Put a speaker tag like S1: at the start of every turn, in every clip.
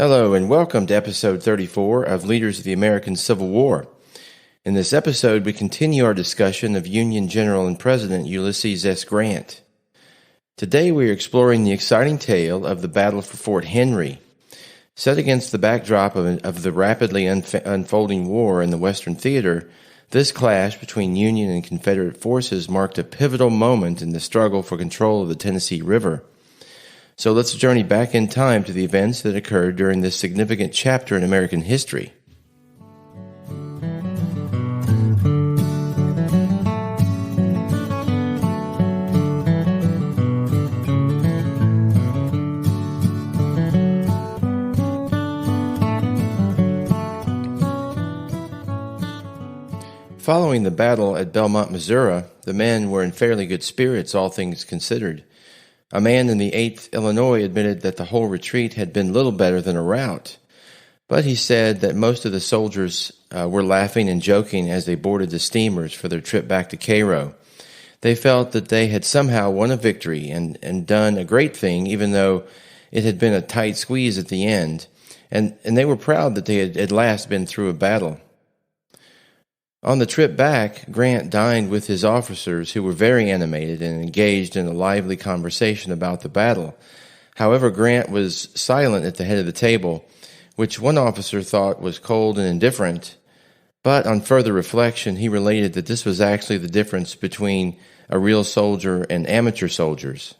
S1: Hello and welcome to episode 34 of Leaders of the American Civil War. In this episode, we continue our discussion of Union General and President Ulysses S. Grant. Today we are exploring the exciting tale of the battle for Fort Henry. Set against the backdrop of the rapidly unfolding war in the Western Theater, this clash between Union and Confederate forces marked a pivotal moment in the struggle for control of the Tennessee River. So let's journey back in time to the events that occurred during this significant chapter in American history. Following the battle at Belmont, Missouri, the men were in fairly good spirits, all things considered. A man in the 8th Illinois admitted that the whole retreat had been little better than a rout, but he said that most of the soldiers were laughing and joking as they boarded the steamers for their trip back to Cairo. They felt that they had somehow won a victory and done a great thing, even though it had been a tight squeeze at the end, and they were proud that they had at last been through a battle. On the trip back, Grant dined with his officers who were very animated and engaged in a lively conversation about the battle. However, Grant was silent at the head of the table, which one officer thought was cold and indifferent, but on further reflection, he related that this was actually the difference between a real soldier and amateur soldiers.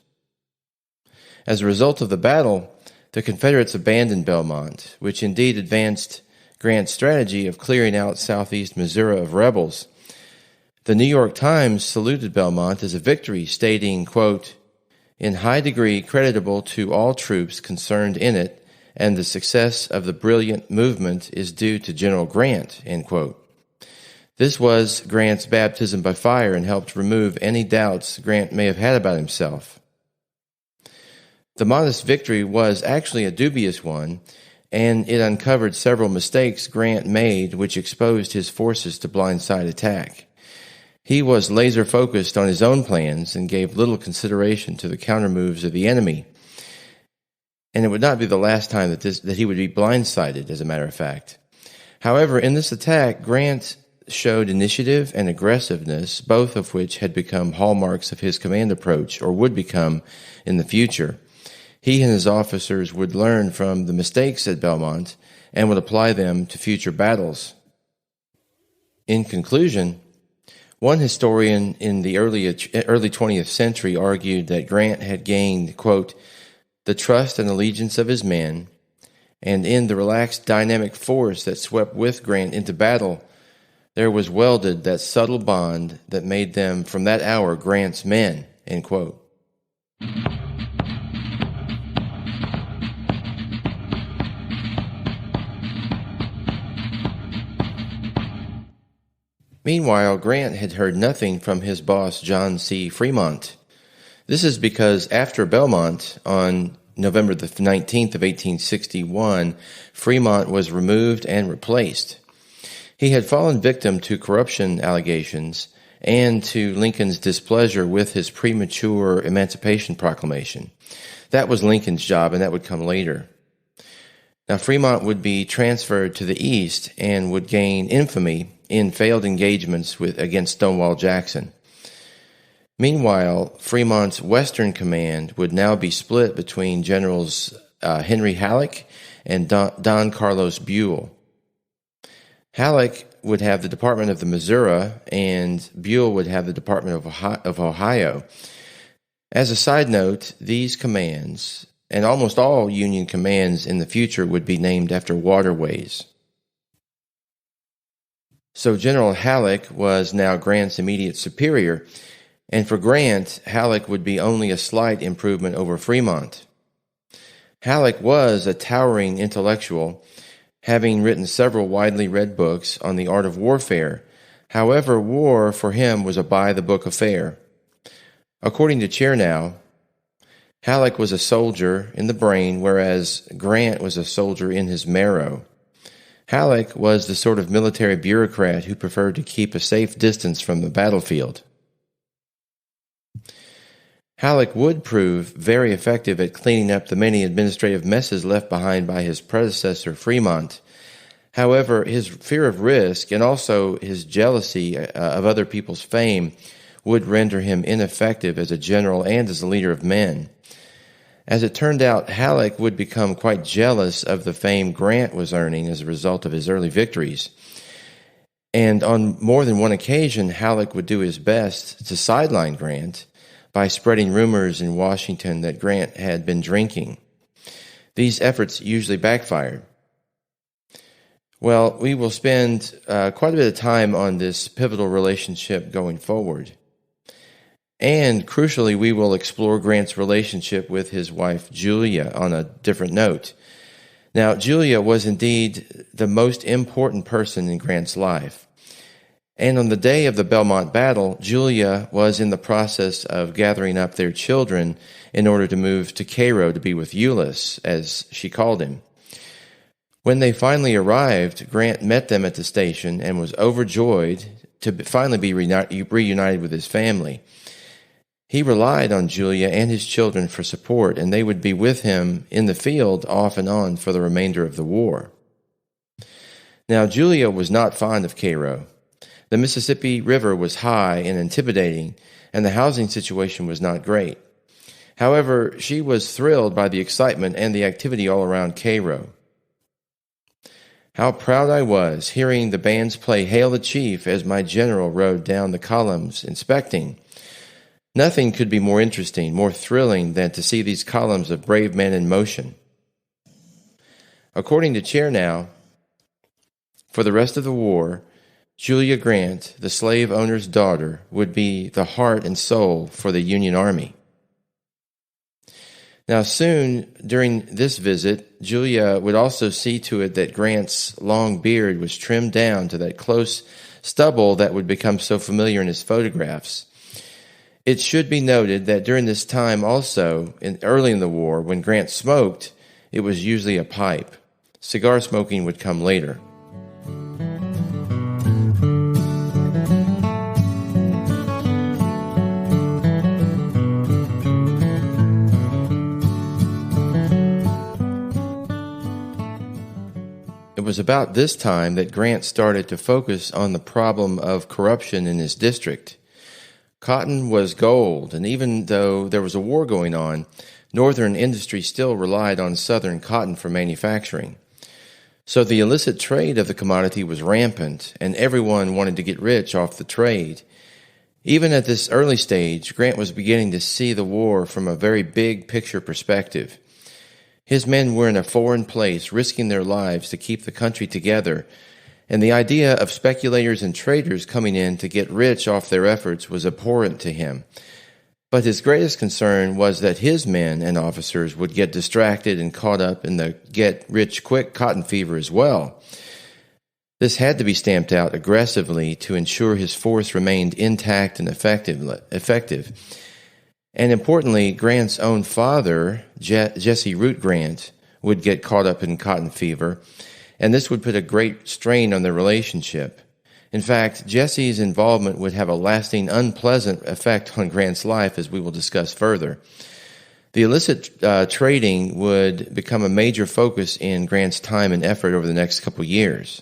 S1: As a result of the battle, the Confederates abandoned Belmont, which indeed advanced Grant's strategy of clearing out southeast Missouri of rebels. The New York Times saluted Belmont as a victory, stating, quote, "In high degree creditable to all troops concerned in it, and the success of the brilliant movement is due to General Grant," end quote. This was Grant's baptism by fire and helped remove any doubts Grant may have had about himself. The modest victory was actually a dubious one, and it uncovered several mistakes Grant made which exposed his forces to blindside attack. He was laser-focused on his own plans and gave little consideration to the countermoves of the enemy. And it would not be the last time that he would be blindsided, as a matter of fact. However, in this attack, Grant showed initiative and aggressiveness, both of which had become hallmarks of his command approach, or would become in the future. He and his officers would learn from the mistakes at Belmont and would apply them to future battles. In conclusion, one historian in the early 20th century argued that Grant had gained, quote, "the trust and allegiance of his men, and in the relaxed dynamic force that swept with Grant into battle, there was welded that subtle bond that made them from that hour Grant's men," end quote. Meanwhile, Grant had heard nothing from his boss, John C. Fremont. This is because after Belmont, on November the 19th of 1861, Fremont was removed and replaced. He had fallen victim to corruption allegations and to Lincoln's displeasure with his premature Emancipation Proclamation. That was Lincoln's job, and that would come later. Now, Fremont would be transferred to the east and would gain infamy in failed engagements against Stonewall Jackson. Meanwhile, Fremont's Western Command would now be split between Generals Henry Halleck and Don Carlos Buell. Halleck would have the Department of the Missouri, and Buell would have the Department of Ohio. As a side note, these commands, and almost all Union commands in the future, would be named after waterways. So General Halleck was now Grant's immediate superior, and for Grant, Halleck would be only a slight improvement over Fremont. Halleck was a towering intellectual, having written several widely read books on the art of warfare. However, war for him was a by-the-book affair. According to Chernow, Halleck was a soldier in the brain, whereas Grant was a soldier in his marrow. Halleck was the sort of military bureaucrat who preferred to keep a safe distance from the battlefield. Halleck would prove very effective at cleaning up the many administrative messes left behind by his predecessor, Fremont. However, his fear of risk and also his jealousy of other people's fame would render him ineffective as a general and as a leader of men. As it turned out, Halleck would become quite jealous of the fame Grant was earning as a result of his early victories. And on more than one occasion, Halleck would do his best to sideline Grant by spreading rumors in Washington that Grant had been drinking. These efforts usually backfired. Well, we will spend quite a bit of time on this pivotal relationship going forward. And crucially, we will explore Grant's relationship with his wife, Julia, on a different note. Now, Julia was indeed the most important person in Grant's life. And on the day of the Belmont battle, Julia was in the process of gathering up their children in order to move to Cairo to be with Ulysses, as she called him. When they finally arrived, Grant met them at the station and was overjoyed to finally be reunited with his family. He relied on Julia and his children for support, and they would be with him in the field off and on for the remainder of the war. Now, Julia was not fond of Cairo. The Mississippi River was high and intimidating, and the housing situation was not great. However, she was thrilled by the excitement and the activity all around Cairo. How proud I was hearing the bands play Hail the Chief as my general rode down the columns inspecting. Nothing could be more interesting, more thrilling than to see these columns of brave men in motion. According to Chernow, for the rest of the war, Julia Grant, the slave owner's daughter, would be the heart and soul for the Union Army. Now soon, during this visit, Julia would also see to it that Grant's long beard was trimmed down to that close stubble that would become so familiar in his photographs. It should be noted that during this time also, early in the war, when Grant smoked, it was usually a pipe. Cigar smoking would come later. It was about this time that Grant started to focus on the problem of corruption in his district. Cotton was gold, and even though there was a war going on, northern industry still relied on southern cotton for manufacturing. So the illicit trade of the commodity was rampant, and everyone wanted to get rich off the trade. Even at this early stage, Grant was beginning to see the war from a very big picture perspective. His men were in a foreign place, risking their lives to keep the country together, and the idea of speculators and traders coming in to get rich off their efforts was abhorrent to him. But his greatest concern was that his men and officers would get distracted and caught up in the get-rich-quick cotton fever as well. This had to be stamped out aggressively to ensure his force remained intact and effective. And importantly, Grant's own father, Jesse Root Grant, would get caught up in cotton fever, and this would put a great strain on their relationship. In fact, Jesse's involvement would have a lasting, unpleasant effect on Grant's life, as we will discuss further. The illicit trading would become a major focus in Grant's time and effort over the next couple years.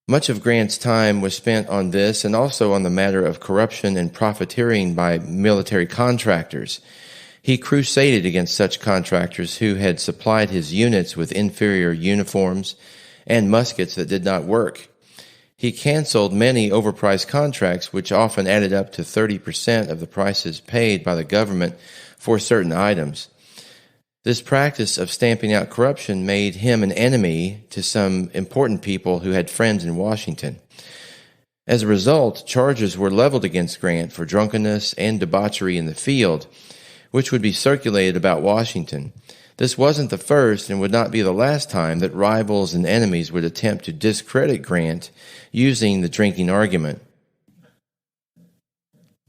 S1: Much of Grant's time was spent on this and also on the matter of corruption and profiteering by military contractors. He crusaded against such contractors who had supplied his units with inferior uniforms and muskets that did not work. He canceled many overpriced contracts, which often added up to 30% of the prices paid by the government for certain items. This practice of stamping out corruption made him an enemy to some important people who had friends in Washington. As a result, charges were leveled against Grant for drunkenness and debauchery in the field, which would be circulated about Washington. This wasn't the first and would not be the last time that rivals and enemies would attempt to discredit Grant using the drinking argument.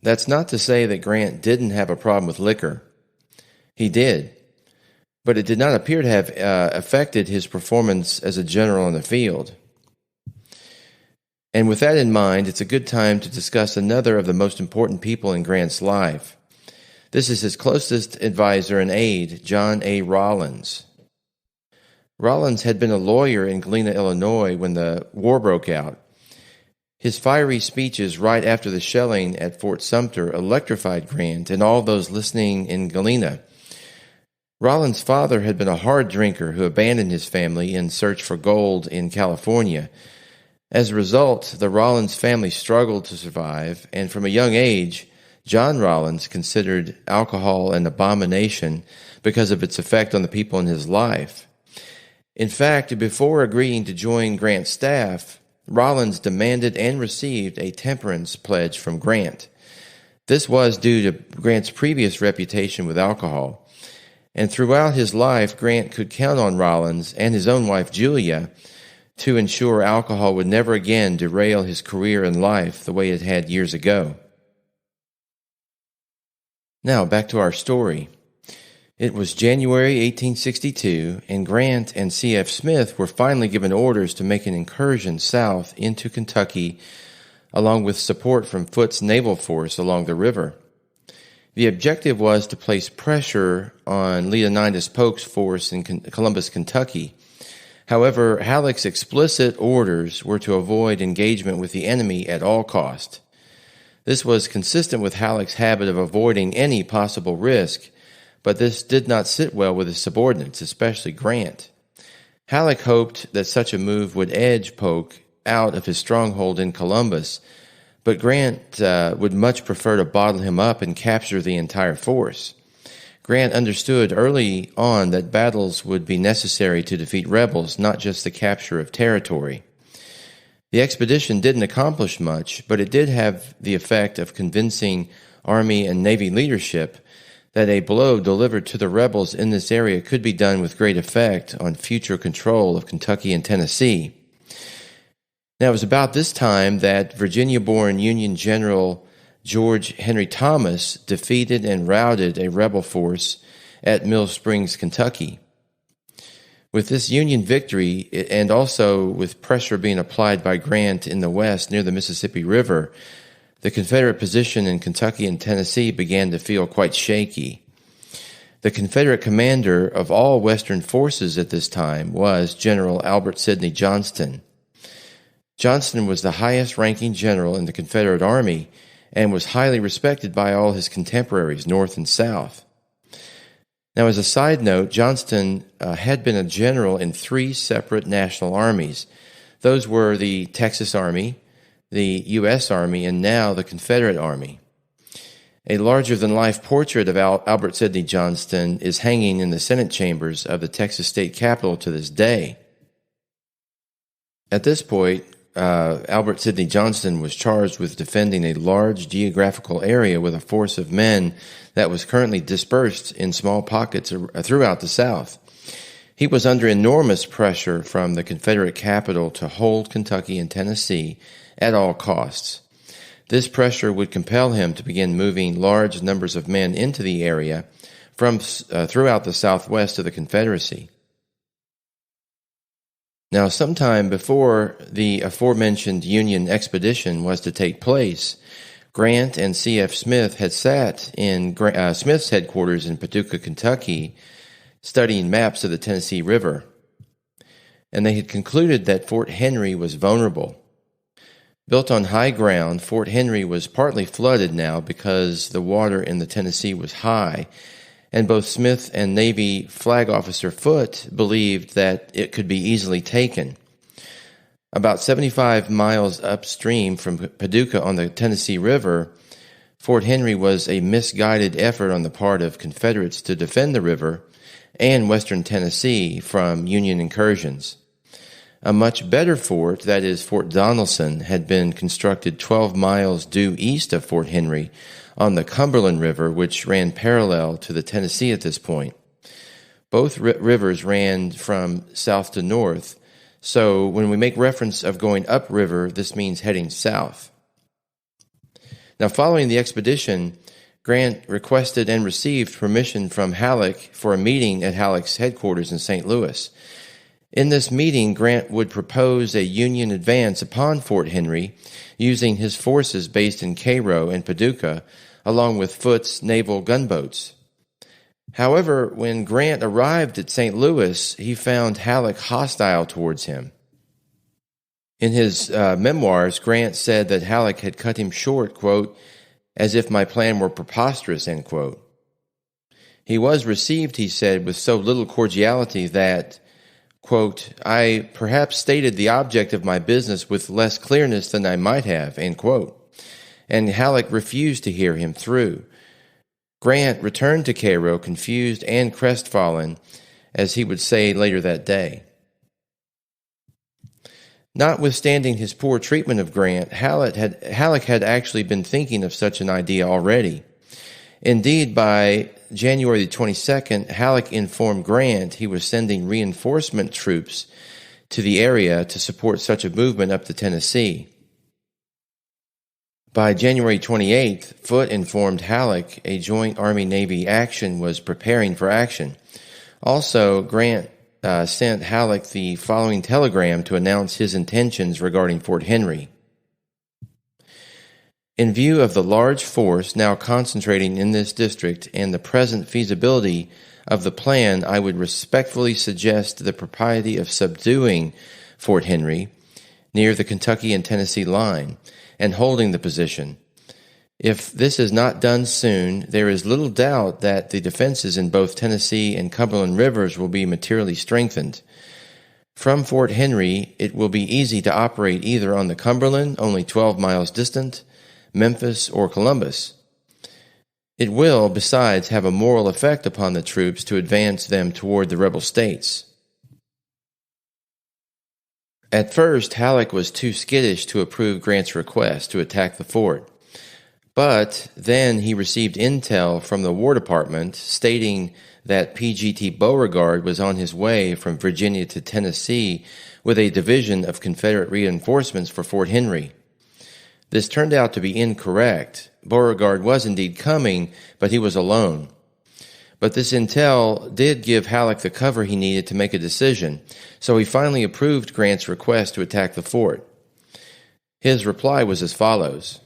S1: That's not to say that Grant didn't have a problem with liquor. He did. But it did not appear to have affected his performance as a general in the field. And with that in mind, it's a good time to discuss another of the most important people in Grant's life. This is his closest advisor and aide, John A. Rawlins. Rawlins had been a lawyer in Galena, Illinois when the war broke out. His fiery speeches right after the shelling at Fort Sumter electrified Grant and all those listening in Galena. Rawlins' father had been a hard drinker who abandoned his family in search for gold in California. As a result, the Rawlins family struggled to survive, and from a young age, John Rawlins considered alcohol an abomination because of its effect on the people in his life. In fact, before agreeing to join Grant's staff, Rawlins demanded and received a temperance pledge from Grant. This was due to Grant's previous reputation with alcohol. And throughout his life, Grant could count on Rawlins and his own wife, Julia, to ensure alcohol would never again derail his career and life the way it had years ago. Now, back to our story. It was January 1862, and Grant and C.F. Smith were finally given orders to make an incursion south into Kentucky, along with support from Foote's naval force along the river. The objective was to place pressure on Leonidas Polk's force in Columbus, Kentucky. However, Halleck's explicit orders were to avoid engagement with the enemy at all cost. This was consistent with Halleck's habit of avoiding any possible risk, but this did not sit well with his subordinates, especially Grant. Halleck hoped that such a move would edge Polk out of his stronghold in Columbus, but Grant would much prefer to bottle him up and capture the entire force. Grant understood early on that battles would be necessary to defeat rebels, not just the capture of territory. The expedition didn't accomplish much, but it did have the effect of convincing Army and Navy leadership that a blow delivered to the rebels in this area could be done with great effect on future control of Kentucky and Tennessee. Now, it was about this time that Virginia-born Union General George Henry Thomas defeated and routed a rebel force at Mill Springs, Kentucky. With this Union victory, and also with pressure being applied by Grant in the west near the Mississippi River, the Confederate position in Kentucky and Tennessee began to feel quite shaky. The Confederate commander of all Western forces at this time was General Albert Sidney Johnston. Johnston was the highest-ranking general in the Confederate Army and was highly respected by all his contemporaries, North and South. Now, as a side note, Johnston had been a general in 3 separate national armies. Those were the Texas Army, the U.S. Army, and now the Confederate Army. A larger-than-life portrait of Albert Sidney Johnston is hanging in the Senate chambers of the Texas State Capitol to this day. At this point, Albert Sidney Johnston was charged with defending a large geographical area with a force of men that was currently dispersed in small pockets throughout the South. He was under enormous pressure from the Confederate capital to hold Kentucky and Tennessee at all costs. This pressure would compel him to begin moving large numbers of men into the area from throughout the Southwest of the Confederacy. Now, sometime before the aforementioned Union expedition was to take place, Grant and C.F. Smith had sat in Smith's headquarters in Paducah, Kentucky, studying maps of the Tennessee River, and they had concluded that Fort Henry was vulnerable. Built on high ground, Fort Henry was partly flooded now because the water in the Tennessee was high, and both Smith and Navy Flag Officer Foote believed that it could be easily taken. About 75 miles upstream from Paducah on the Tennessee River, Fort Henry was a misguided effort on the part of Confederates to defend the river and western Tennessee from Union incursions. A much better fort, that is Fort Donelson, had been constructed 12 miles due east of Fort Henry on the Cumberland River, which ran parallel to the Tennessee at this point. Both rivers ran from south to north, so when we make reference of going upriver, this means heading south. Now, following the expedition, Grant requested and received permission from Halleck for a meeting at Halleck's headquarters in St. Louis. In this meeting, Grant would propose a Union advance upon Fort Henry using his forces based in Cairo and Paducah, along with Foote's naval gunboats. However, when Grant arrived at St. Louis, he found Halleck hostile towards him. In his memoirs, Grant said that Halleck had cut him short, quote, as if my plan were preposterous, end quote. He was received, he said, with so little cordiality that, quote, I perhaps stated the object of my business with less clearness than I might have, end quote. And Halleck refused to hear him through. Grant returned to Cairo confused and crestfallen, as he would say later that day. Notwithstanding his poor treatment of Grant, Halleck had actually been thinking of such an idea already. Indeed, by January the 22nd, Halleck informed Grant he was sending reinforcement troops to the area to support such a movement up the Tennessee. By January 28th, Foote informed Halleck a joint Army-Navy action was preparing for action. Also, Grant sent Halleck the following telegram to announce his intentions regarding Fort Henry. In view of the large force now concentrating in this district and the present feasibility of the plan, I would respectfully suggest the propriety of subduing Fort Henry near the Kentucky and Tennessee line and holding the position. If this is not done soon, there is little doubt that the defenses in both Tennessee and Cumberland rivers will be materially strengthened. From Fort Henry, it will be easy to operate either on the Cumberland, only 12 miles distant, Memphis, or Columbus. It will, besides, have a moral effect upon the troops to advance them toward the rebel states. At first, Halleck was too skittish to approve Grant's request to attack the fort. But then he received intel from the War Department stating that P.G.T. Beauregard was on his way from Virginia to Tennessee with a division of Confederate reinforcements for Fort Henry. This turned out to be incorrect. Beauregard was indeed coming, but he was alone. But this intel did give Halleck the cover he needed to make a decision, so he finally approved Grant's request to attack the fort. His reply was as follows.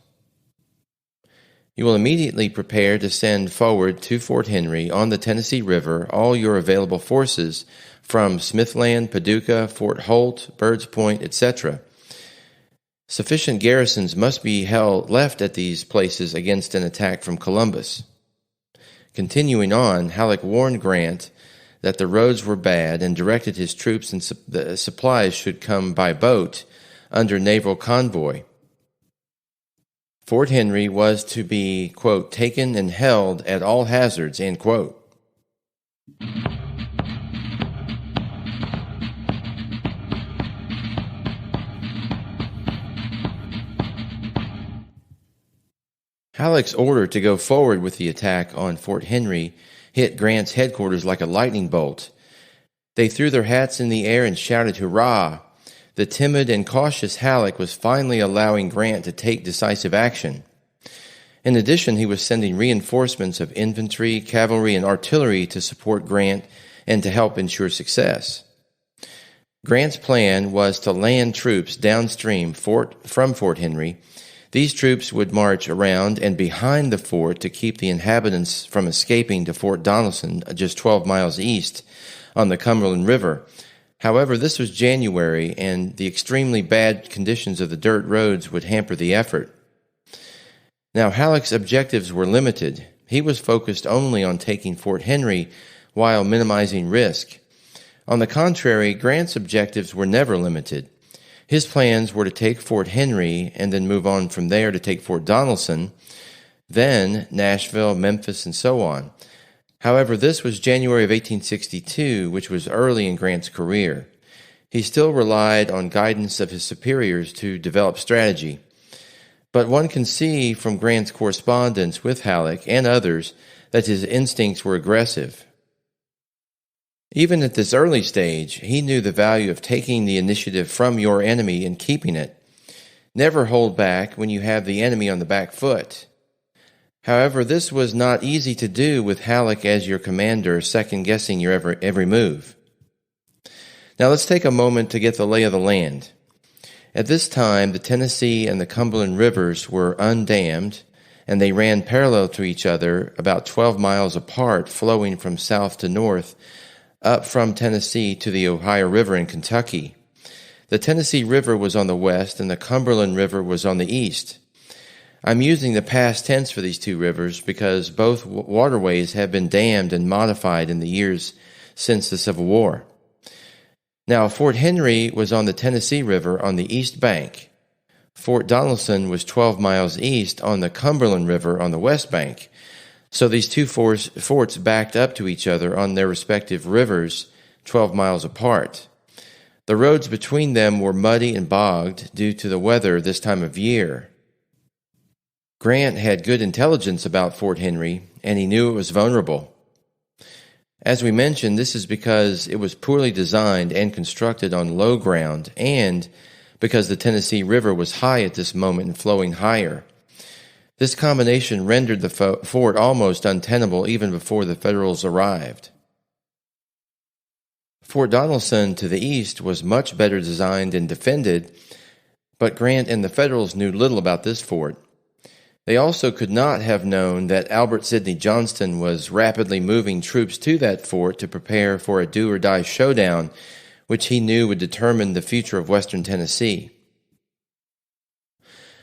S1: You will immediately prepare to send forward to Fort Henry on the Tennessee River all your available forces from Smithland, Paducah, Fort Holt, Bird's Point, etc. Sufficient garrisons must be left at these places against an attack from Columbus. Continuing on, Halleck warned Grant that the roads were bad and directed his troops and the supplies should come by boat under naval convoy. Fort Henry was to be, quote, taken and held at all hazards, end quote. Halleck's order to go forward with the attack on Fort Henry hit Grant's headquarters like a lightning bolt. They threw their hats in the air and shouted, "Hurrah!" The timid and cautious Halleck was finally allowing Grant to take decisive action. In addition, he was sending reinforcements of infantry, cavalry, and artillery to support Grant and to help ensure success. Grant's plan was to land troops downstream from Fort Henry. These troops would march around and behind the fort to keep the inhabitants from escaping to Fort Donelson, just 12 miles east on the Cumberland River. However, this was January, and the extremely bad conditions of the dirt roads would hamper the effort. Now, Halleck's objectives were limited. He was focused only on taking Fort Henry while minimizing risk. On the contrary, Grant's objectives were never limited. His plans were to take Fort Henry and then move on from there to take Fort Donelson, then Nashville, Memphis, and so on. However, this was January of 1862, which was early in Grant's career. He still relied on guidance of his superiors to develop strategy. But one can see from Grant's correspondence with Halleck and others that his instincts were aggressive. Even at this early stage, he knew the value of taking the initiative from your enemy and keeping it. Never hold back when you have the enemy on the back foot. However, this was not easy to do with Halleck as your commander, second-guessing your every move. Now let's take a moment to get the lay of the land. At this time, the Tennessee and the Cumberland rivers were undammed, and they ran parallel to each other about 12 miles apart, flowing from south to north, up from Tennessee to the Ohio River in Kentucky. The Tennessee River was on the west, and the Cumberland River was on the east. I'm using the past tense for these two rivers because both waterways have been dammed and modified in the years since the Civil War. Now, Fort Henry was on the Tennessee River on the east bank. Fort Donelson was 12 miles east on the Cumberland River on the west bank. So these two forts backed up to each other on their respective rivers 12 miles apart. The roads between them were muddy and bogged due to the weather this time of year. Grant had good intelligence about Fort Henry, and he knew it was vulnerable. As we mentioned, this is because it was poorly designed and constructed on low ground, and because the Tennessee River was high at this moment and flowing higher. This combination rendered the fort almost untenable even before the Federals arrived. Fort Donelson to the east was much better designed and defended, but Grant and the Federals knew little about this fort. They also could not have known that Albert Sidney Johnston was rapidly moving troops to that fort to prepare for a do-or-die showdown, which he knew would determine the future of western Tennessee.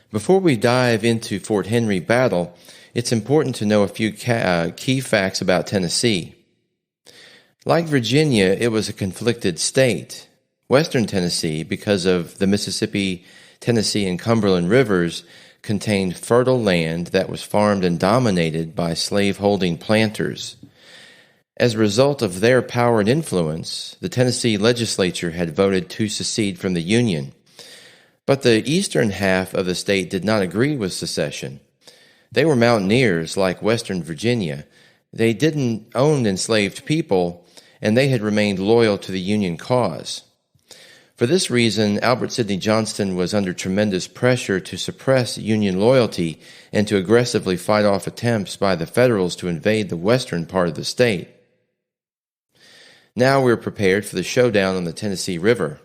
S1: Before we dive into Fort Henry battle, it's important to know a few key facts about Tennessee. Like Virginia, it was a conflicted state. Western Tennessee, because of the Mississippi, Tennessee, and Cumberland rivers, contained fertile land that was farmed and dominated by slave-holding planters. As a result of their power and influence, the Tennessee legislature had voted to secede from the Union. But the eastern half of the state did not agree with secession. They were mountaineers like Western Virginia. They didn't own enslaved people, and they had remained loyal to the Union cause. For this reason, Albert Sidney Johnston was under tremendous pressure to suppress Union loyalty and to aggressively fight off attempts by the Federals to invade the western part of the state. Now we're prepared for the showdown on the Tennessee River.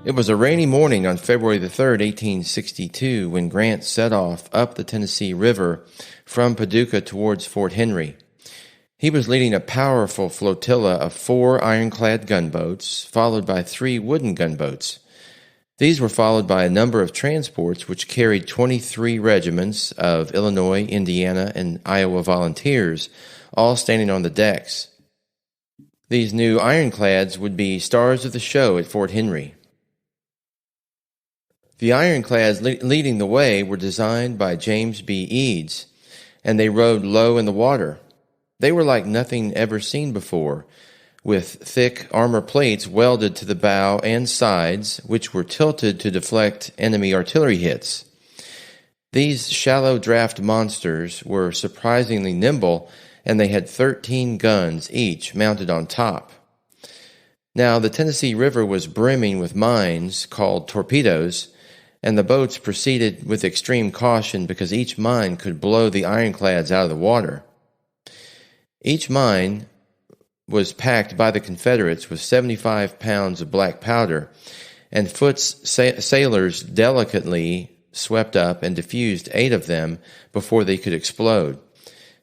S1: It was a rainy morning on February the 3rd, 1862, when Grant set off up the Tennessee River from Paducah towards Fort Henry. He was leading a powerful flotilla of 4 ironclad gunboats, followed by 3 wooden gunboats. These were followed by a number of transports which carried 23 regiments of Illinois, Indiana, and Iowa volunteers, all standing on the decks. These new ironclads would be stars of the show at Fort Henry. The ironclads leading the way were designed by James B. Eads, and they rode low in the water. They were like nothing ever seen before, with thick armor plates welded to the bow and sides, which were tilted to deflect enemy artillery hits. These shallow draft monsters were surprisingly nimble, and they had 13 guns each mounted on top. Now, the Tennessee River was brimming with mines called torpedoes, and the boats proceeded with extreme caution because each mine could blow the ironclads out of the water. Each mine was packed by the Confederates with 75 pounds of black powder, and Foote's sailors delicately swept up and defused 8 of them before they could explode.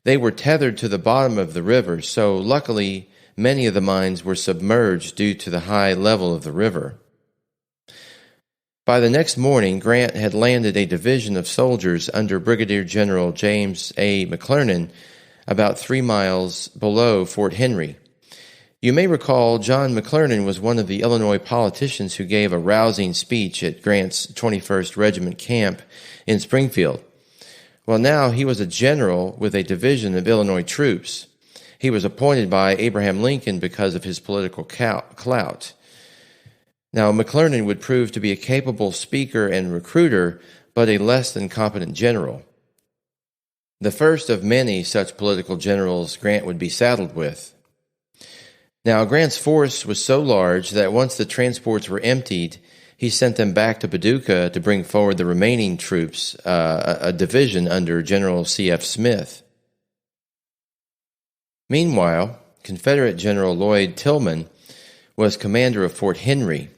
S1: They were tethered to the bottom of the river, so luckily many of the mines were submerged due to the high level of the river. By the next morning, Grant had landed a division of soldiers under Brigadier General James A. McClernand about 3 miles below Fort Henry. You may recall John McClernand was one of the Illinois politicians who gave a rousing speech at Grant's 21st Regiment camp in Springfield. Well, now he was a general with a division of Illinois troops. He was appointed by Abraham Lincoln because of his political clout. Now, McClernand would prove to be a capable speaker and recruiter, but a less than competent general. The first of many such political generals Grant would be saddled with. Now, Grant's force was so large that once the transports were emptied, he sent them back to Paducah to bring forward the remaining troops, a division under General C.F. Smith. Meanwhile, Confederate General Lloyd Tillman was commander of Fort Henry.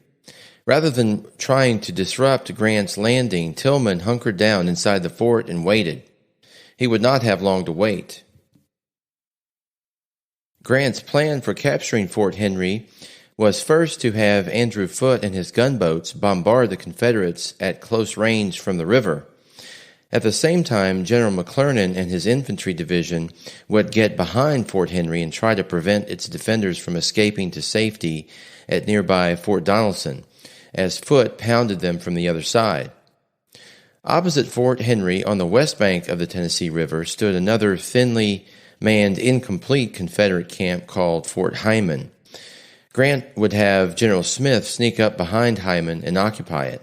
S1: Rather than trying to disrupt Grant's landing, Tillman hunkered down inside the fort and waited. He would not have long to wait. Grant's plan for capturing Fort Henry was first to have Andrew Foote and his gunboats bombard the Confederates at close range from the river. At the same time, General McClernand and his infantry division would get behind Fort Henry and try to prevent its defenders from escaping to safety at nearby Fort Donelson, as Foote pounded them from the other side. Opposite Fort Henry, on the west bank of the Tennessee River, stood another thinly manned, incomplete Confederate camp called Fort Hyman. Grant would have General Smith sneak up behind Hyman and occupy it.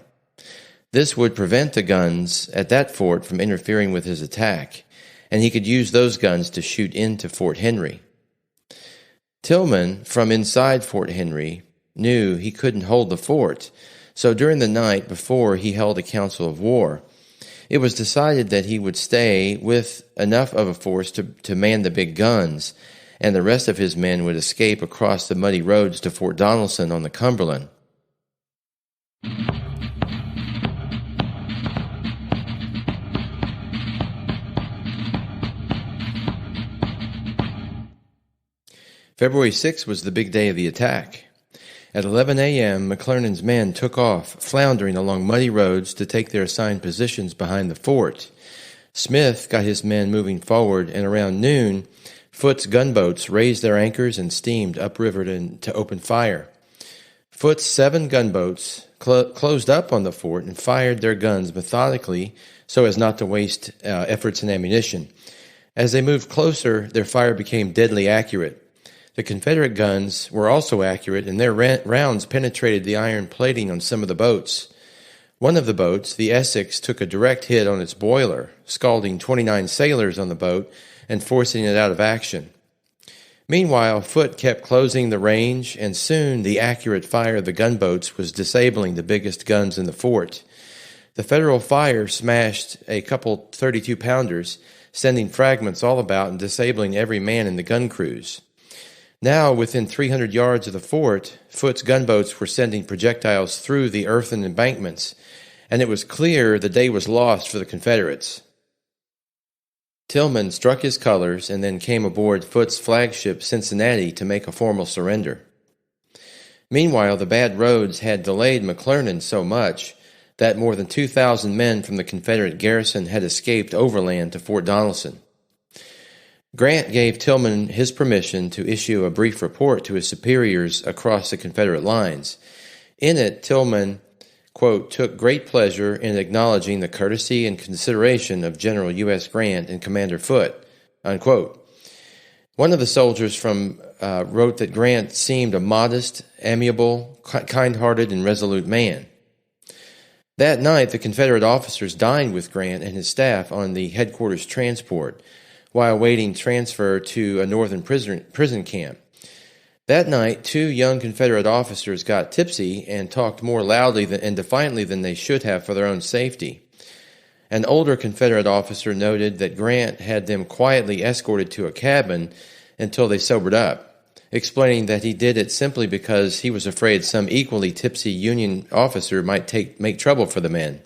S1: This would prevent the guns at that fort from interfering with his attack, and he could use those guns to shoot into Fort Henry. Tillman, from inside Fort Henry, knew he couldn't hold the fort, so during the night before he held a council of war. It was decided that he would stay with enough of a force to man the big guns, and the rest of his men would escape across the muddy roads to Fort Donelson on the Cumberland. February 6th was the big day of the attack. At 11 a.m., McClernand's men took off, floundering along muddy roads to take their assigned positions behind the fort. Smith got his men moving forward, and around noon, Foote's gunboats raised their anchors and steamed upriver to open fire. Foote's 7 gunboats closed up on the fort and fired their guns methodically so as not to waste efforts and ammunition. As they moved closer, their fire became deadly accurate. The Confederate guns were also accurate, and their rounds penetrated the iron plating on some of the boats. One of the boats, the Essex, took a direct hit on its boiler, scalding 29 sailors on the boat and forcing it out of action. Meanwhile, Foote kept closing the range, and soon the accurate fire of the gunboats was disabling the biggest guns in the fort. The Federal fire smashed a couple 32-pounders, sending fragments all about and disabling every man in the gun crews. Now, within 300 yards of the fort, Foote's gunboats were sending projectiles through the earthen embankments, and it was clear the day was lost for the Confederates. Tillman struck his colors and then came aboard Foote's flagship Cincinnati to make a formal surrender. Meanwhile, the bad roads had delayed McClernand so much that more than 2,000 men from the Confederate garrison had escaped overland to Fort Donelson. Grant gave Tillman his permission to issue a brief report to his superiors across the Confederate lines. In it, Tillman, quote, took great pleasure in acknowledging the courtesy and consideration of General U.S. Grant and Commander Foote, unquote. One of the soldiers wrote that Grant seemed a modest, amiable, kind-hearted, and resolute man. That night, the Confederate officers dined with Grant and his staff on the headquarters transport, while awaiting transfer to a northern prison camp. That night, 2 young Confederate officers got tipsy and talked more loudly and defiantly than they should have for their own safety. An older Confederate officer noted that Grant had them quietly escorted to a cabin until they sobered up, explaining that he did it simply because he was afraid some equally tipsy Union officer might make trouble for the men.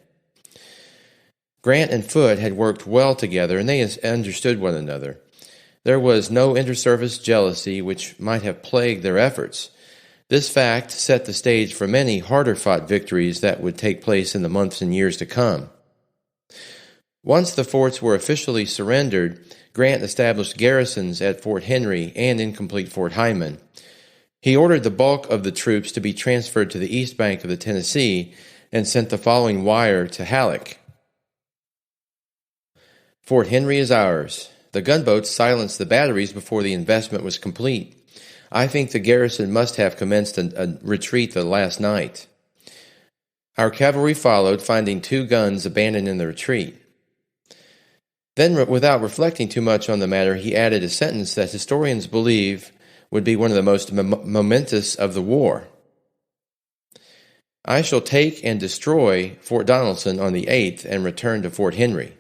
S1: Grant and Foote had worked well together, and they understood one another. There was no inter-service jealousy which might have plagued their efforts. This fact set the stage for many harder-fought victories that would take place in the months and years to come. Once the forts were officially surrendered, Grant established garrisons at Fort Henry and incomplete Fort Hyman. He ordered the bulk of the troops to be transferred to the east bank of the Tennessee and sent the following wire to Halleck. Fort Henry is ours. The gunboats silenced the batteries before the investment was complete. I think the garrison must have commenced a retreat the last night. Our cavalry followed, finding 2 guns abandoned in the retreat. Then, without reflecting too much on the matter, he added a sentence that historians believe would be one of the most momentous of the war. I shall take and destroy Fort Donelson on the 8th and return to Fort Henry.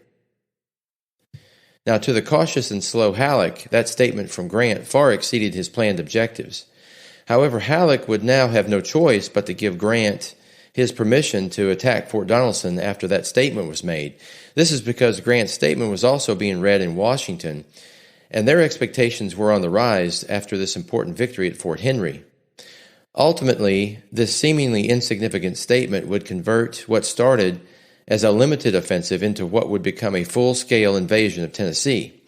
S1: Now, to the cautious and slow Halleck, that statement from Grant far exceeded his planned objectives. However, Halleck would now have no choice but to give Grant his permission to attack Fort Donelson after that statement was made. This is because Grant's statement was also being read in Washington, and their expectations were on the rise after this important victory at Fort Henry. Ultimately, this seemingly insignificant statement would convert what started as a limited offensive into what would become a full-scale invasion of Tennessee.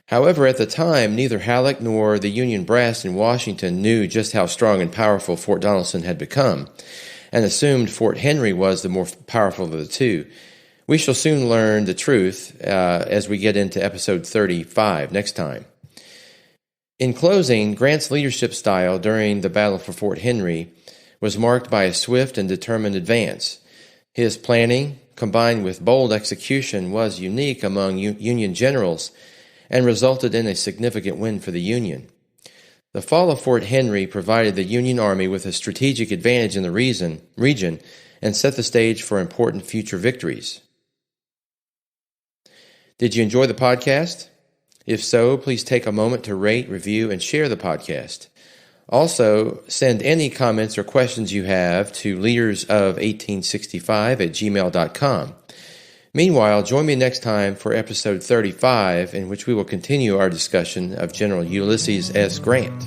S1: However, at the time, neither Halleck nor the Union brass in Washington knew just how strong and powerful Fort Donelson had become, and assumed Fort Henry was the more powerful of the two. We shall soon learn the truth as we get into episode 35 next time. In closing, Grant's leadership style during the battle for Fort Henry was marked by a swift and determined advance. His planning, combined with bold execution, was unique among Union generals and resulted in a significant win for the Union. The fall of Fort Henry provided the Union Army with a strategic advantage in the region and set the stage for important future victories. Did you enjoy the podcast? If so, please take a moment to rate, review, and share the podcast. Also, send any comments or questions you have to leadersof1865@gmail.com. Meanwhile, join me next time for episode 35, in which we will continue our discussion of General Ulysses S. Grant.